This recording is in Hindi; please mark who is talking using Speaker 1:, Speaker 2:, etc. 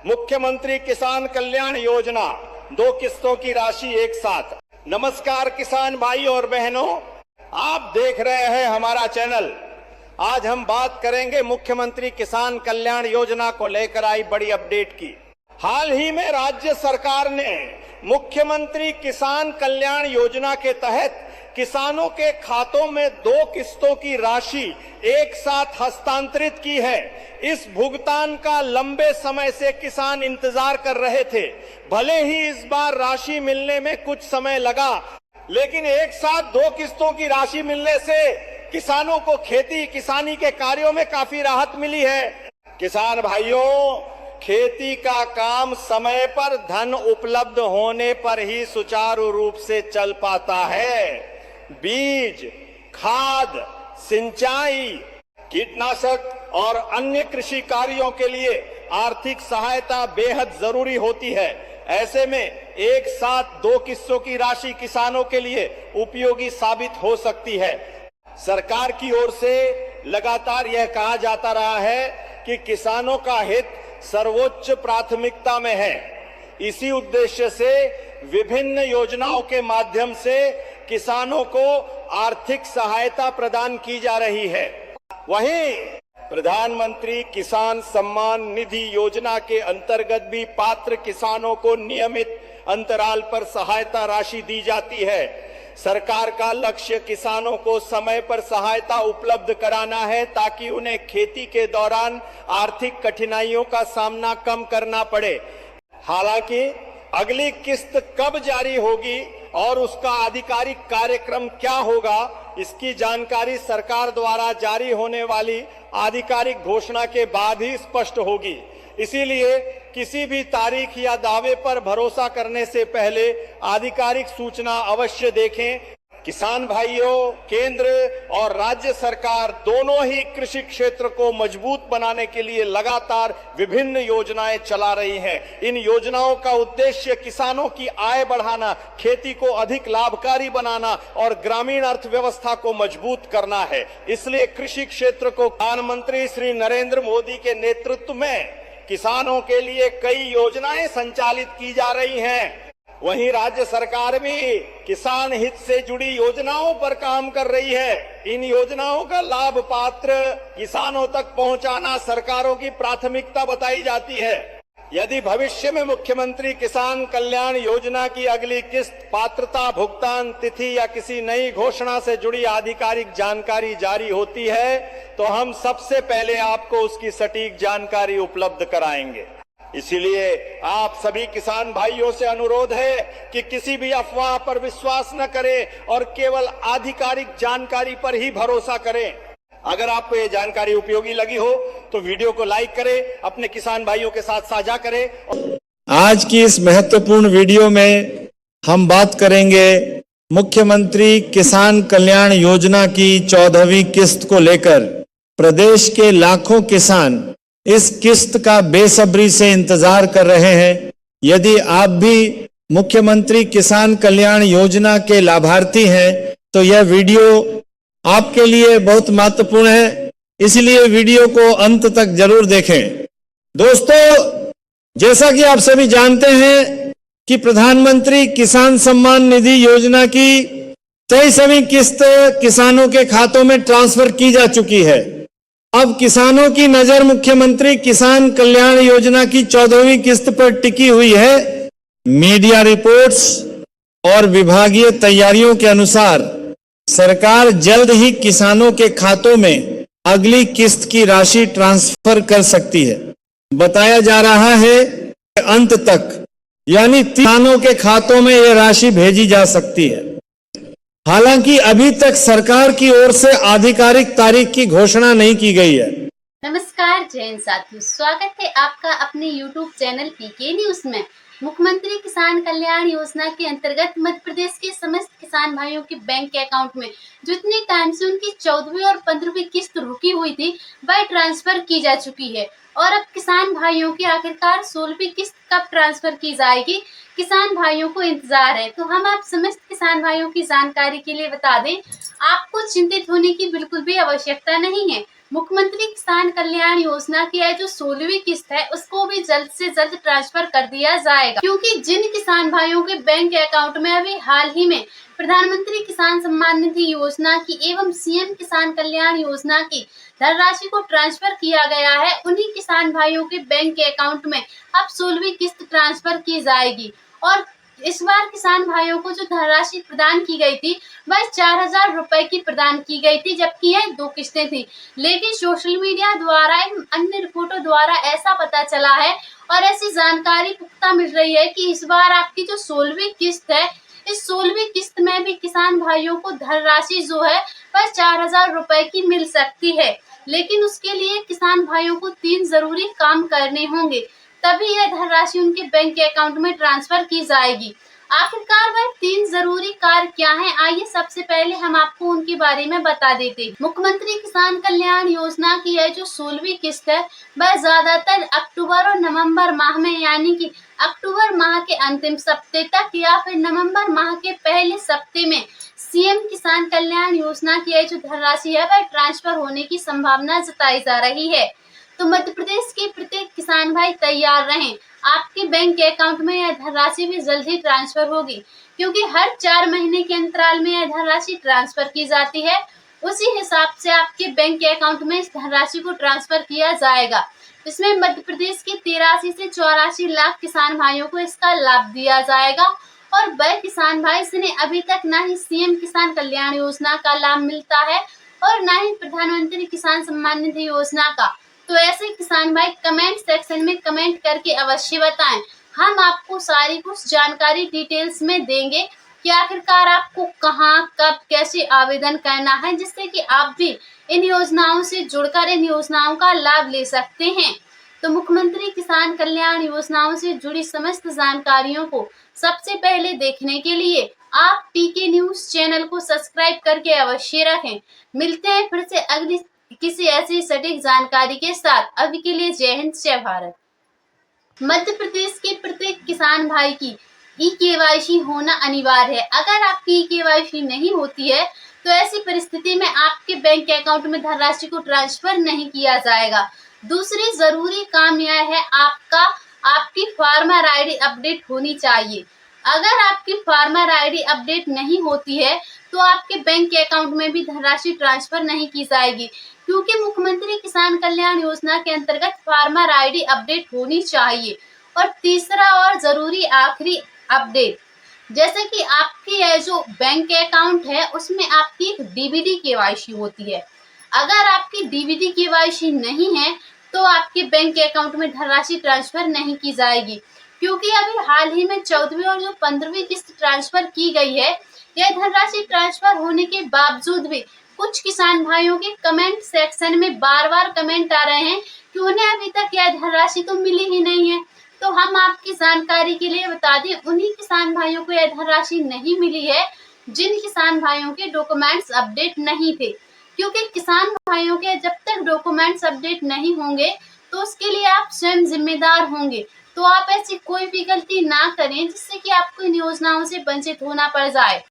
Speaker 1: मुख्यमंत्री किसान कल्याण योजना 2 किस्तों की राशि एक साथ। नमस्कार किसान भाई और बहनों, आप देख रहे हैं हमारा चैनल। आज हम बात करेंगे मुख्यमंत्री किसान कल्याण योजना को लेकर आई बड़ी अपडेट की। हाल ही में राज्य सरकार ने मुख्यमंत्री किसान कल्याण योजना के तहत किसानों के खातों में 2 किस्तों की राशि एक साथ हस्तांतरित की है। इस भुगतान का लंबे समय से किसान इंतजार कर रहे थे। भले ही इस बार राशि मिलने में कुछ समय लगा, लेकिन एक साथ 2 किस्तों की राशि मिलने से किसानों को खेती किसानी के कार्यों में काफी राहत मिली है। किसान भाइयों, खेती का काम समय पर धन उपलब्ध होने पर ही सुचारू रूप से चल पाता है। बीज, खाद, सिंचाई, कीटनाशक और अन्य कृषि कार्यों के लिए आर्थिक सहायता बेहद जरूरी होती है। ऐसे में एक साथ 2 किस्तों की राशि किसानों के लिए उपयोगी साबित हो सकती है। सरकार की ओर से लगातार यह कहा जाता रहा है कि किसानों का हित सर्वोच्च प्राथमिकता में है। इसी उद्देश्य से विभिन्न योजनाओं के माध्यम से किसानों को आर्थिक सहायता प्रदान की जा रही है। वहीं प्रधानमंत्री किसान सम्मान निधि योजना के अंतर्गत भी पात्र किसानों को नियमित अंतराल पर सहायता राशि दी जाती है। सरकार का लक्ष्य किसानों को समय पर सहायता उपलब्ध कराना है, ताकि उन्हें खेती के दौरान आर्थिक कठिनाइयों का सामना कम करना पड़े। हालांकि अगली किस्त कब जारी होगी और उसका आधिकारिक कार्यक्रम क्या होगा, इसकी जानकारी सरकार द्वारा जारी होने वाली आधिकारिक घोषणा के बाद ही स्पष्ट होगी। इसीलिए किसी भी तारीख या दावे पर भरोसा करने से पहले आधिकारिक सूचना अवश्य देखें। किसान भाइयों, केंद्र और राज्य सरकार दोनों ही कृषि क्षेत्र को मजबूत बनाने के लिए लगातार विभिन्न योजनाएं चला रही हैं। इन योजनाओं का उद्देश्य किसानों की आय बढ़ाना, खेती को अधिक लाभकारी बनाना और ग्रामीण अर्थव्यवस्था को मजबूत करना है। इसलिए कृषि क्षेत्र को प्रधानमंत्री श्री नरेंद्र मोदी के नेतृत्व में किसानों के लिए कई योजनाएं संचालित की जा रही हैं। वहीं राज्य सरकार भी किसान हित से जुड़ी योजनाओं पर काम कर रही है। इन योजनाओं का लाभ पात्र किसानों तक पहुंचाना सरकारों की प्राथमिकता बताई जाती है। यदि भविष्य में मुख्यमंत्री किसान कल्याण योजना की अगली किस्त, पात्रता, भुगतान तिथि या किसी नई घोषणा से जुड़ी आधिकारिक जानकारी जारी होती है, तो हम सबसे पहले आपको उसकी सटीक जानकारी उपलब्ध कराएंगे। इसीलिए आप सभी किसान भाइयों से अनुरोध है कि किसी भी अफवाह पर विश्वास न करें और केवल आधिकारिक जानकारी पर ही भरोसा करें। अगर आपको ये जानकारी उपयोगी लगी हो तो वीडियो को लाइक करें, अपने किसान भाइयों के साथ साझा करें।
Speaker 2: आज की इस महत्वपूर्ण वीडियो में हम बात करेंगे मुख्यमंत्री किसान कल्याण योजना की 14वीं किस्त को लेकर। प्रदेश के लाखों किसान इस किस्त का बेसब्री से इंतजार कर रहे हैं। यदि आप भी मुख्यमंत्री किसान कल्याण योजना के लाभार्थी हैं तो यह वीडियो आपके लिए बहुत महत्वपूर्ण है, इसलिए वीडियो को अंत तक जरूर देखें। दोस्तों, जैसा कि आप सभी जानते हैं कि प्रधानमंत्री किसान सम्मान निधि योजना की 23वीं किस्त किसानों के खातों में ट्रांसफर की जा चुकी है। अब किसानों की नजर मुख्यमंत्री किसान कल्याण योजना की 14वीं किस्त पर टिकी हुई है। मीडिया रिपोर्ट्स और विभागीय तैयारियों के अनुसार सरकार जल्द ही किसानों के खातों में अगली किस्त की राशि ट्रांसफर कर सकती है। बताया जा रहा है कि अंत तक, यानी किसानों के खातों में यह राशि भेजी जा सकती है। हालांकि अभी तक सरकार की ओर से आधिकारिक तारीख की घोषणा नहीं की गई है।
Speaker 3: नमस्कार जैन साथियों, स्वागत है आपका अपने YouTube चैनल पीके न्यूज में। मुख्यमंत्री किसान कल्याण योजना के अंतर्गत मध्य प्रदेश के समस्त किसान भाइयों के बैंक अकाउंट में जो इतने टाइम से उनकी 14वीं और 15वीं किस्त रुकी हुई थी, वह ट्रांसफर की जा चुकी है। और अब किसान भाइयों की आखिरकार 16वीं किस्त कब ट्रांसफर की जाएगी, किसान भाइयों को इंतजार है। तो हम आप समस्त किसान भाइयों की जानकारी के लिए बता दें, आपको चिंतित होने की बिल्कुल भी आवश्यकता नहीं है। मुख्यमंत्री किसान कल्याण योजना की है जो 16वीं किस्त है उसको भी जल्द से जल्द ट्रांसफर कर दिया जाएगा, क्योंकि जिन किसान भाइयों के बैंक अकाउंट में अभी हाल ही में प्रधानमंत्री किसान सम्मान निधि योजना की एवं सीएम किसान कल्याण योजना की धनराशि को ट्रांसफर किया गया है, उन्हीं किसान भाइयों के बैंक अकाउंट में अब 16वीं किस्त ट्रांसफर की जाएगी। और इस बार किसान भाइयों को जो धनराशि प्रदान की गई थी वह 4,000 रुपए की प्रदान की गई थी, जबकि यह 2 किस्तें थी। लेकिन सोशल मीडिया द्वारा एवं अन्य रिपोर्टों द्वारा ऐसा पता चला है और ऐसी जानकारी पुख्ता मिल रही है कि इस बार आपकी जो 16वीं किस्त है, इस 16वीं किस्त में भी किसान भाइयों को धनराशि जो है वह 4,000 रुपए की मिल सकती है। लेकिन उसके लिए किसान भाइयों को 3 जरूरी काम करने होंगे, तभी यह धनराशि उनके बैंक अकाउंट में ट्रांसफर की जाएगी। आखिरकार वह 3 जरूरी कार्य क्या हैं? आइए सबसे पहले हम आपको उनके बारे में बता देते हैं। मुख्यमंत्री किसान कल्याण योजना की यह जो 16वीं किस्त है वह ज्यादातर अक्टूबर और नवंबर माह में, यानी कि अक्टूबर माह के अंतिम सप्ताह तक या फिर नवंबर माह के पहले सप्ताह में सीएम किसान कल्याण योजना की यह जो धनराशि है वह ट्रांसफर होने की संभावना जताई जा रही है। तो मध्य प्रदेश के प्रत्येक किसान भाई तैयार रहें, आपके बैंक अकाउंट में यह धनराशि भी जल्द ही ट्रांसफर होगी, क्योंकि हर 4 महीने के अंतराल में यह धनराशि ट्रांसफर की जाती है। उसी हिसाब से आपके बैंक अकाउंट में इस धनराशि को ट्रांसफर किया जाएगा। इसमें मध्य प्रदेश के 83 से 84 लाख किसान भाइयों को इसका लाभ दिया जाएगा और वह किसान भाई जिन्हें अभी तक न ही सीएम किसान कल्याण योजना का लाभ मिलता है और न ही प्रधानमंत्री किसान सम्मान निधि योजना का। तो ऐसे किसान भाई कमेंट सेक्शन में कमेंट करके अवश्य बताएं, हम आपको सारी कुछ जानकारी डिटेल्स में देंगे कि आखिरकार आपको कहां, कब, कैसे आवेदन करना है, जिससे कि आप भी इन योजनाओं से जुड़कर इन योजनाओं का लाभ ले सकते हैं। तो मुख्यमंत्री किसान कल्याण योजनाओं से जुड़ी समस्त जानकारियों को सबसे पहले देखने के लिए आप पीके न्यूज चैनल को सब्सक्राइब करके अवश्य रखें। मिलते हैं फिर से अगली किसी ऐसी सटीक जानकारी के साथ। अभी के लिए जय हिंद, जय भारत। मध्य प्रदेश के प्रत्येक किसान भाई की ई-केवाईसी होना अनिवार्य है। अगर आपकी ई-केवाईसी नहीं होती है तो ऐसी परिस्थिति में आपके बैंक अकाउंट में धनराशि को ट्रांसफर नहीं किया जाएगा। दूसरी जरूरी काम यह है आपकी फार्मर आईडी अपडेट होनी चाहिए। अगर आपकी फार्मर आईडी अपडेट नहीं होती है तो आपके बैंक अकाउंट में भी धनराशि ट्रांसफर नहीं की जाएगी, क्योंकि मुख्यमंत्री किसान कल्याण योजना के अंतर्गत फार्मर आईडी अपडेट होनी चाहिए। और तीसरा और जरूरी आखिरी अपडेट, जैसे कि आपकी यह जो बैंक अकाउंट है उसमें आपकी एक डीबीडी केवाईसी होती है। अगर आपकी डीबीडी केवाईसी नहीं है तो आपके बैंक अकाउंट में धनराशि ट्रांसफर नहीं की जाएगी, क्योंकि अभी हाल ही में 14वीं और जो 15वीं किस्त ट्रांसफर की गई है, यह धनराशि ट्रांसफर होने के बावजूद भी कुछ किसान भाइयों के कमेंट सेक्शन में बार बार कमेंट आ रहे हैं कि उन्हें अभी तक यह धनराशि तो मिली ही नहीं है। तो हम आपकी जानकारी के लिए बता दें, उन्हीं किसान भाइयों को यह धनराशि नहीं मिली है जिन किसान भाइयों के डॉक्यूमेंट्स अपडेट नहीं थे, क्योंकि किसान भाइयों के जब तक डॉक्यूमेंट्स अपडेट नहीं होंगे तो उसके लिए आप स्वयं जिम्मेदार होंगे। तो आप ऐसी कोई भी गलती ना करें जिससे कि आपको इन योजनाओं से वंचित होना पड़ जाए।